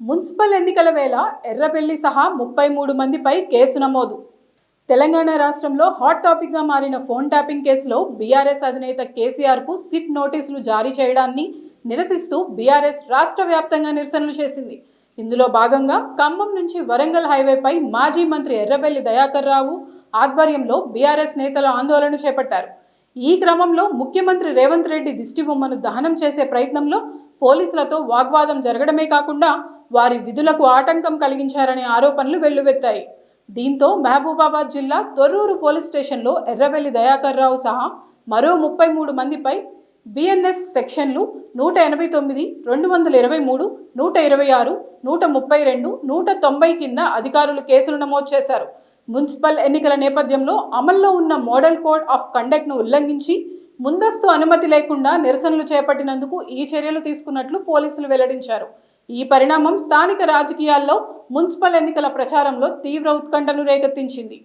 Municipal ఎన్నికల వేళ ఎర్రబెల్లి సహా 33 మందిపై కేసు నమోదు. తెలంగాణ రాష్ట్రంలో హాట్ టాపిక్గా మారిన ఫోన్ ట్యాపింగ్ కేసులో బీఆర్ఎస్ అధినేత కేసీఆర్కు సిట్ నోటీసులు జారీ చేయడాన్ని నిరసిస్తూ బీఆర్ఎస్ రాష్ట్ర వ్యాప్తంగా నిరసనలు చేసింది. ఇందులో భాగంగా ఖమ్మం నుంచి వరంగల్ హైవేపై మాజీ మంత్రి ఎర్రబెల్లి దయాకర్ రావు ఆధ్వర్యంలో బీఆర్ఎస్ నేతలు ఆందోళన చేపట్టారు. ఈ క్రమంలో ముఖ్యమంత్రి రేవంత్ రెడ్డి దిష్టిబొమ్మను దహనం చేసే ప్రయత్నంలో పోలీసులతో వాగ్వాదం జరగడమే కాకుండా వారి విధులకు ఆటంకం కలిగించారనే ఆరోపణలు వెల్లువెత్తాయి. దీంతో మహబూబాబాద్ జిల్లా తొర్రూరు పోలీస్ స్టేషన్లో ఎర్రబెల్లి దయాకర్ రావు సహా మరో 33 మందిపై బిఎన్ఎస్ సెక్షన్లు 189, 223, 126, 132, 190 కింద అధికారులు కేసులు నమోదు చేశారు. మున్సిపల్ ఎన్నికల నేపథ్యంలో అమల్లో ఉన్న మోడల్ కోడ్ ఆఫ్ కండక్ట్ను ఉల్లంఘించి ముందస్తు అనుమతి లేకుండా నిరసనలు చేపట్టినందుకు ఈ చర్యలు తీసుకున్నట్లు పోలీసులు వెల్లడించారు. ఈ పరిణామం స్థానిక రాజకీయాల్లో మున్సిపల్ ఎన్నికల ప్రచారంలో తీవ్ర ఉత్కంఠను రేకెత్తించింది.